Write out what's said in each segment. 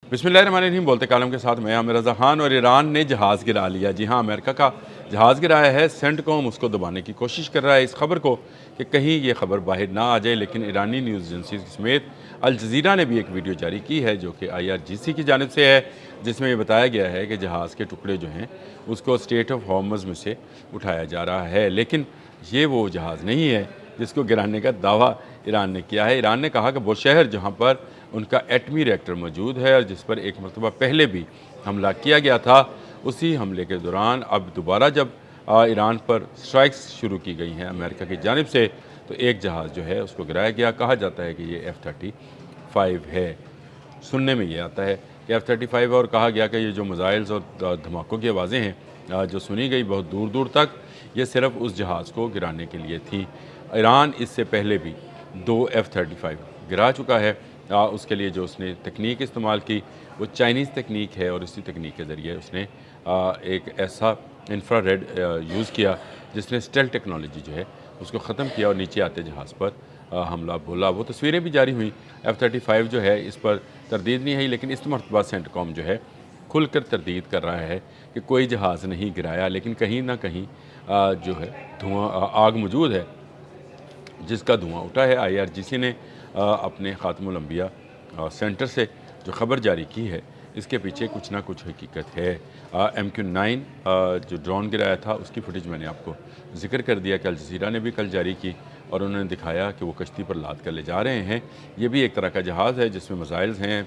बिस्मिल्लाहिर्रहमानिर्रहीम। बोलते कालम के साथ मैं आमिर रज़ा खान। और ईरान ने जहाज़ गिरा लिया। जी हाँ, अमेरिका का जहाज़ गिराया है। सेंटकॉम उसको दबाने की कोशिश कर रहा है इस खबर को कि कहीं ये खबर बाहर ना आ जाए, लेकिन ईरानी न्यूज़ एजेंसी समेत अल जज़ीरा ने भी एक वीडियो जारी की है जो कि IRGC की जानिब से है, जिसमें ये बताया गया है कि जहाज़ के टुकड़े जो हैं उसको स्टेट ऑफ हॉर्मज़ में से उठाया जा रहा है, लेकिन ये वो जहाज़ नहीं है जिसको गिराने का दावा ईरान ने किया है। ईरान ने कहा कि वो शहर जहाँ पर उनका एटमी रिएक्टर मौजूद है और जिस पर एक मरतबा पहले भी हमला किया गया था, उसी हमले के दौरान अब दोबारा जब ईरान पर स्ट्राइक्स शुरू की गई हैं अमेरिका की जानिब से, तो एक जहाज़ जो है उसको गिराया गया। कहा जाता है कि ये F-35 है। सुनने में ये आता है कि F-35 है, और कहा गया कि ये जो मिसाइल्स और धमाकों की आवाज़ें हैं जो सुनी गई बहुत दूर दूर तक, ये सिर्फ उस जहाज़ को गिराने के लिए थी। ईरान इससे पहले भी 2 F-35 गिरा चुका है। उसके लिए जो उसने तकनीक इस्तेमाल की वो चाइनीज़ तकनीक है, और इसी तकनीक के ज़रिए उसने एक ऐसा इंफ्रारेड यूज़ किया जिसने स्टेल्थ टेक्नोलॉजी जो है उसको ख़त्म किया और नीचे आते जहाज़ पर हमला बोला। वो तस्वीरें भी जारी हुई। F-35 जो है इस पर तरदीद नहीं है, लेकिन इस मरतबा सेंटकॉम जो है खुलकर तरदीद कर रहा है कि कोई जहाज़ नहीं गिराया, लेकिन कहीं ना कहीं जो है धुआं आग मौजूद है जिसका धुआं उठा है। IRGC ने अपने ख़ातमुल अंबिया सेंटर से जो ख़बर जारी की है, इसके पीछे कुछ ना कुछ हकीकत है। MQ-9 जो ड्रोन गिराया था उसकी फुटेज मैंने आपको ज़िक्र कर दिया कि अल जज़ीरा ने भी कल जारी की, और उन्होंने दिखाया कि वो कश्ती पर लाद कर ले जा रहे हैं। ये भी एक तरह का जहाज़ है जिसमें मिसाइल्स हैं,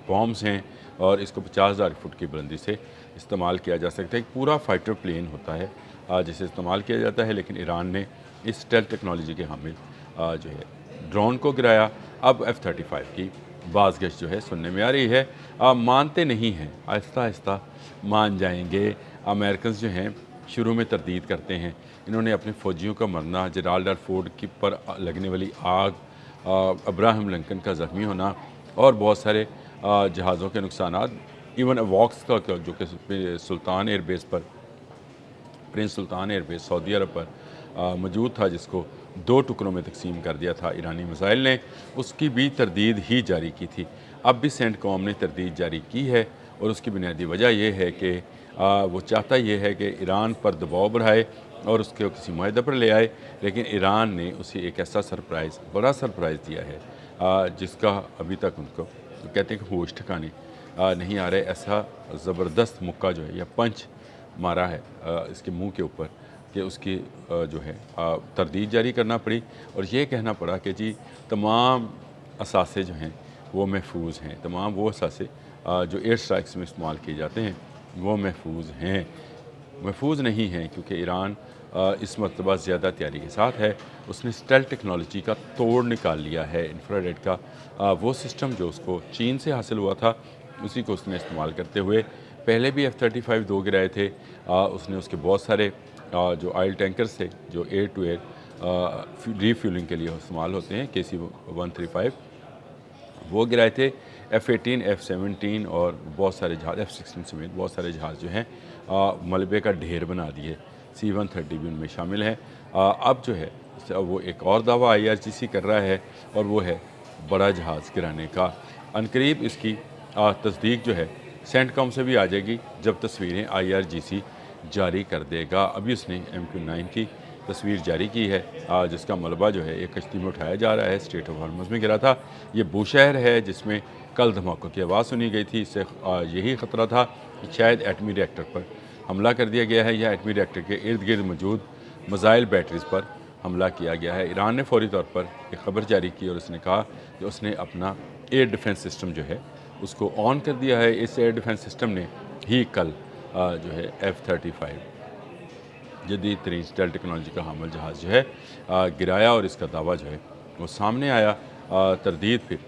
बॉम्ब्स हैं, और इसको 50,000 फुट की बुलंदी से इस्तेमाल किया जा सकता है। एक पूरा फाइटर प्लेन होता है जिसे इस्तेमाल किया जाता है, लेकिन ईरान ने इस स्टेल्थ टेक्नोलॉजी के हामिल जो है ड्रोन को गिराया। अब F-35 की बाज़गश्त जो है सुनने में आ रही है। मानते नहीं हैं, आहिस्ता आहिस्ता मान जाएंगे। अमेरिकन्स जो हैं शुरू में तरदीद करते हैं। इन्होंने अपने फ़ौजियों का मरना, जिब्राल्टर फोर्ट की पर लगने वाली आग, अब्राहम लिंकन का ज़ख्मी होना, और बहुत सारे जहाज़ों के नुकसानात, इवन वॉक्स का जो कि सुल्तान एयरबेस पर, प्रिंस सुल्तान एयरबेस सऊदी अरब पर मौजूद था, जिसको 2 टुकड़ों में तकसीम कर दिया था ईरानी मिसाइल ने, उसकी भी तरदीद ही जारी की थी। अब भी सेंटकॉम ने तरदीद जारी की है, और उसकी बुनियादी वजह यह है कि वो चाहता ये है कि ईरान पर दबाव बढ़ाए और उसके किसी माहदे पर ले आए, लेकिन ईरान ने उसे एक ऐसा सरप्राइज़, बड़ा सरप्राइज़ दिया है जिसका अभी तक उनको कहते हैं कि होश ठिकाने नहीं आ रहे। ऐसा ज़बरदस्त मुक्का जो है या पंच मारा है इसके मुंह के ऊपर कि उसकी जो है तरदीद जारी करना पड़ी, और ये कहना पड़ा कि जी तमाम असासे जो हैं वो महफूज हैं, तमाम वो असासे जो एयर स्ट्राइक्स में इस्तेमाल किए जाते हैं वो महफूज हैं। महफूज नहीं हैं क्योंकि ईरान इस मरतबा ज़्यादा तैयारी के साथ है। उसने स्टेल्थ टेक्नोलॉजी का तोड़ निकाल लिया है। इंफ्रारेड का वो सिस्टम जो उसको चीन से हासिल हुआ था, उसी को उसने इस्तेमाल करते हुए पहले भी F-35 2 गिराए थे। उसने उसके बहुत सारे जो ऑयल टैंकर्स थे जो एयर टू एयर रीफ्यूलिंग के लिए इस्तेमाल होते हैं, KC-135 वो गिराए थे। F-18, F-17 और बहुत सारे जहाज़, F-16 समेत बहुत सारे जहाज़ जो हैं मलबे का ढेर बना दिए। C-130 भी उनमें शामिल है। अब जो है वो एक और दावा IRGC कर रहा है, और वो है बड़ा जहाज़ गिराने का। अनकरीब इसकी तस्दीक जो है सेंटकॉम से भी आ जाएगी जब तस्वीरें IRGC जारी कर देगा। अभी उसने MQ-9 की तस्वीर जारी की है जिसका मलबा जो है एक कश्ती में उठाया जा रहा है, स्ट्रेट ऑफ हॉर्मज़ में गिरा था। ये बूशहर है जिसमें कल धमाकों की आवाज़ सुनी गई थी। इससे यही ख़तरा था कि शायद एटमी रिएक्टर पर हमला कर दिया गया है, या एटमी रिएक्टर के इर्द गिर्द मौजूद मिसाइल बैटरीज़ पर हमला किया गया है। ईरान ने फौरी तौर पर एक ख़बर जारी की और उसने कहा कि उसने अपना एयर डिफेंस सिस्टम जो है उसको ऑन कर दिया है। इस एयर डिफेंस सिस्टम ने ही कल जो है F-35 जदीद तरीन स्टेल्थ टेक्नोलॉजी का हामिल जहाज़ जो है गिराया, और इसका दावा जो है वो सामने आया। तरदीद फिर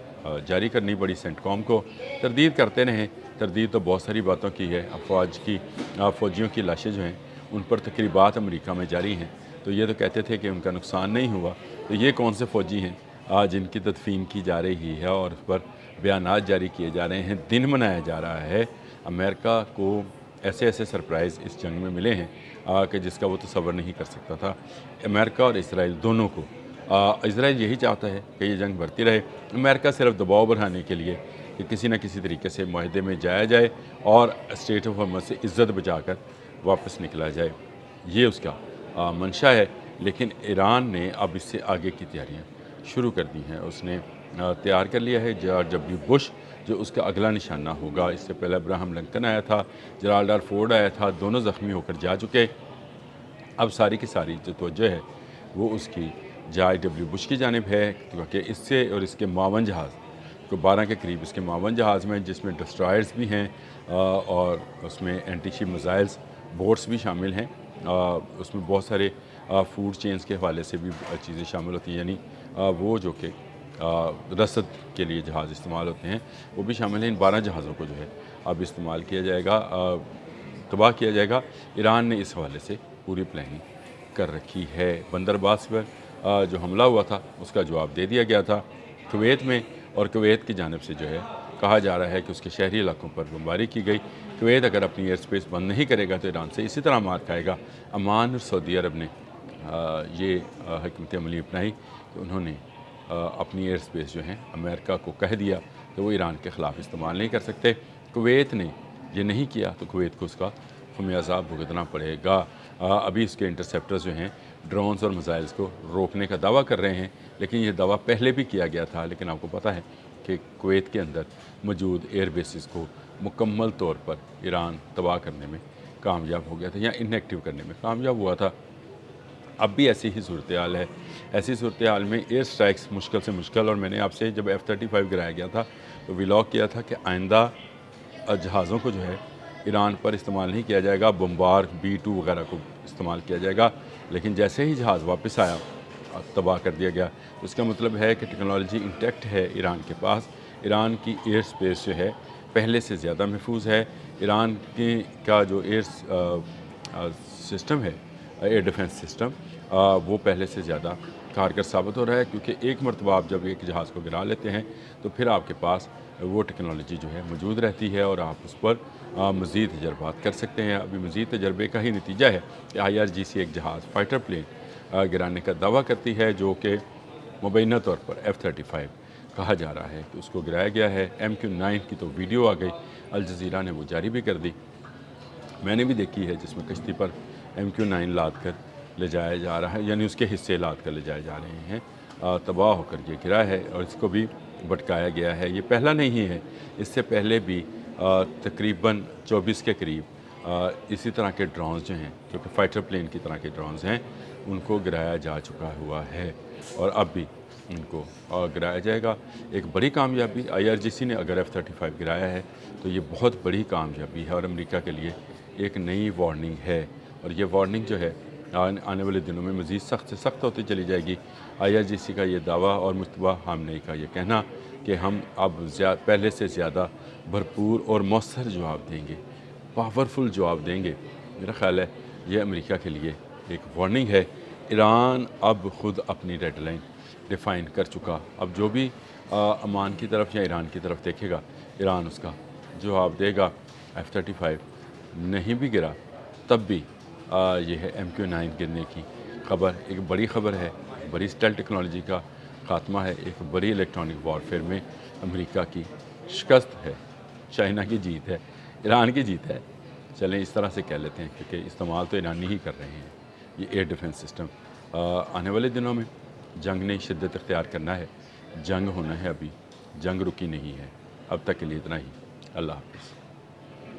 जारी करनी पड़ी सेंटकॉम को। तरदीद करते रहें, तरदीद तो बहुत सारी बातों की है। फ़ौजियों की लाशें जो हैं उन पर तकरीबात अमेरिका में जारी हैं, तो ये तो कहते थे कि उनका नुकसान नहीं हुआ, तो ये कौन से फ़ौजी हैं जिनकी तदफीन की जा रही है और उस पर बयानात जारी किए जा रहे हैं, दिन मनाया जा रहा है। अमेरिका को ऐसे ऐसे सरप्राइज़ इस जंग में मिले हैं कि जिसका वो तसव्वुर नहीं कर सकता था। अमेरिका और इसराइल दोनों को इसराइल यही चाहता है कि ये जंग बढ़ती रहे। अमेरिका सिर्फ दबाव बढ़ाने के लिए کہ کسی نہ کسی طریقے سے معاہدے میں جایا جائے اور اسٹیٹ آف ہارمز سے عزت بچا کر واپس نکلا جائے، یہ اس کا منشا ہے۔ لیکن ایران نے اب اس سے آگے کی تیاریاں شروع کر دی ہیں۔ اس نے تیار کر لیا ہے جارج ڈبلیو بش جو اس کا اگلا نشانہ ہوگا۔ اس سے پہلے ابراہم لنکن آیا تھا، جرالڈ آر فورڈ آیا تھا، دونوں زخمی ہو کر جا چکے۔ اب ساری کی ساری جو توجہ ہے وہ اس کی جارج ڈبلیو بش کی جانب ہے، کیونکہ اس سے اور اس کے معاون جہاز کو 12 کے قریب اس کے معاون جہاز میں، جس میں ڈسٹرائرز بھی ہیں اور اس میں اینٹی شپ میزائلز بوٹس بھی شامل ہیں۔ اس میں بہت سارے فوڈ چینز کے حوالے سے بھی چیزیں شامل ہوتی ہیں، یعنی وہ جو کہ رسد کے لیے جہاز استعمال ہوتے ہیں وہ بھی شامل ہیں۔ ان 12 جہازوں کو جو ہے اب استعمال کیا جائے گا، تباہ کیا جائے گا۔ ایران نے اس حوالے سے پوری پلاننگ کر رکھی ہے۔ بندر عباس پر جو حملہ ہوا تھا اس کا جواب دے دیا گیا تھا کویت میں، اور کویت کی جانب سے جو ہے کہا جا رہا ہے کہ اس کے شہری علاقوں پر بمباری کی گئی۔ کویت اگر اپنی ایئر سپیس بند نہیں کرے گا تو ایران سے اسی طرح مار کھائے گا۔ عمان اور سعودی عرب نے یہ حکمت عملی اپنائی کہ انہوں نے اپنی ایئر سپیس جو ہیں امریکہ کو کہہ دیا کہ وہ ایران کے خلاف استعمال نہیں کر سکتے۔ کویت نے یہ نہیں کیا تو کویت کو اس کا خمیازہ بھگتنا پڑے گا۔ ابھی اس کے انٹرسیپٹرز جو ہیں ڈرونز اور میزائلز کو روکنے کا دعویٰ کر رہے ہیں، لیکن یہ دعویٰ پہلے بھی کیا گیا تھا، لیکن آپ کو پتہ ہے کہ کویت کے اندر موجود ایئر بیسز کو مکمل طور پر ایران تباہ کرنے میں کامیاب ہو گیا تھا یا ان ایکٹیو کرنے میں کامیاب ہوا تھا۔ اب بھی ایسی ہی صورتحال ہے۔ ایسی صورتحال میں ایئر سٹرائکس مشکل سے مشکل، اور میں نے آپ سے جب F-35 گرایا گیا تھا تو ویلاگ کیا تھا کہ آئندہ جہازوں کو جو ہے ایران پر استعمال نہیں کیا جائے گا، بمبار B-2 وغیرہ کو استعمال کیا جائے گا۔ لیکن جیسے ہی جہاز واپس آیا تباہ کر دیا گیا۔ اس کا مطلب ہے کہ ٹیکنالوجی انٹیکٹ ہے ایران کے پاس۔ ایران کی ایئر سپیس جو ہے پہلے سے زیادہ محفوظ ہے۔ ایران کا جو ایئر سسٹم ہے، ایئر ڈیفنس سسٹم، وہ پہلے سے زیادہ کارگر ثابت ہو رہا ہے، کیونکہ ایک مرتبہ آپ جب ایک جہاز کو گرا لیتے ہیں تو پھر آپ کے پاس وہ ٹیکنالوجی جو ہے موجود رہتی ہے اور آپ اس پر مزید تجربات کر سکتے ہیں۔ ابھی مزید تجربے کا ہی نتیجہ ہے کہ IRGC ایک جہاز فائٹر پلین گرانے کا دعویٰ کرتی ہے، جو کہ مبینہ طور پر F-35 کہا جا رہا ہے کہ اس کو گرایا گیا ہے۔ MQ-9 کی تو ویڈیو آ گئی، الجزیرہ نے وہ جاری بھی کر دی، میں نے بھی دیکھی ہے، جس میں کشتی پر MQ-9 لاد کر لے جایا جا رہا ہے، یعنی اس کے حصے لاد کر لے جائے جا رہے ہیں۔ تباہ ہو کر یہ گرا ہے اور اس کو بھی بھٹکایا گیا ہے۔ یہ پہلا نہیں ہے، اس سے پہلے بھی تقریباً 24 کے قریب اسی طرح کے ڈرونز جو ہیں، جو کہ فائٹر پلین کی طرح کے ڈرونز ہیں، ان کو گرایا جا چکا ہوا ہے اور اب بھی ان کو گرایا جائے گا۔ ایک بڑی کامیابی IRGC نے اگر F-35 گرایا ہے تو یہ بہت بڑی کامیابی ہے اور امریکہ کے لیے ایک نئی وارننگ ہے، اور یہ وارننگ جو ہے آنے والے دنوں میں مزید سخت سے سخت ہوتی چلی جائے گی۔ IRGC کا یہ دعویٰ اور مجتبیٰ خامنئی کا یہ کہنا کہ ہم اب پہلے سے زیادہ بھرپور اور مؤثر جواب دیں گے، پاورفل جواب دیں گے، میرا خیال ہے یہ امریکہ کے لیے ایک وارننگ ہے۔ ایران اب خود اپنی ریڈ لائن ڈیفائن کر چکا، اب جو بھی عمان کی طرف یا ایران کی طرف دیکھے گا ایران اس کا جواب دے گا۔ F-35 نہیں بھی گرا تب بھی یہ ہے MQ-9 گرنے کی خبر، ایک بڑی خبر ہے، بڑی اسٹیل ٹیکنالوجی کا خاتمہ ہے، ایک بڑی الیکٹرانک وارفیئر میں امریکہ کی شکست ہے، چائنا کی جیت ہے، ایران کی جیت ہے، چلیں اس طرح سے کہہ لیتے ہیں، کیونکہ استعمال تو ایرانی ہی کر رہے ہیں یہ ایئر ڈیفنس سسٹم۔ آنے والے دنوں میں جنگ نے شدت اختیار کرنا ہے، جنگ ہونا ہے، ابھی جنگ رکی نہیں ہے۔ اب تک کے لیے اتنا ہی، اللہ حافظ۔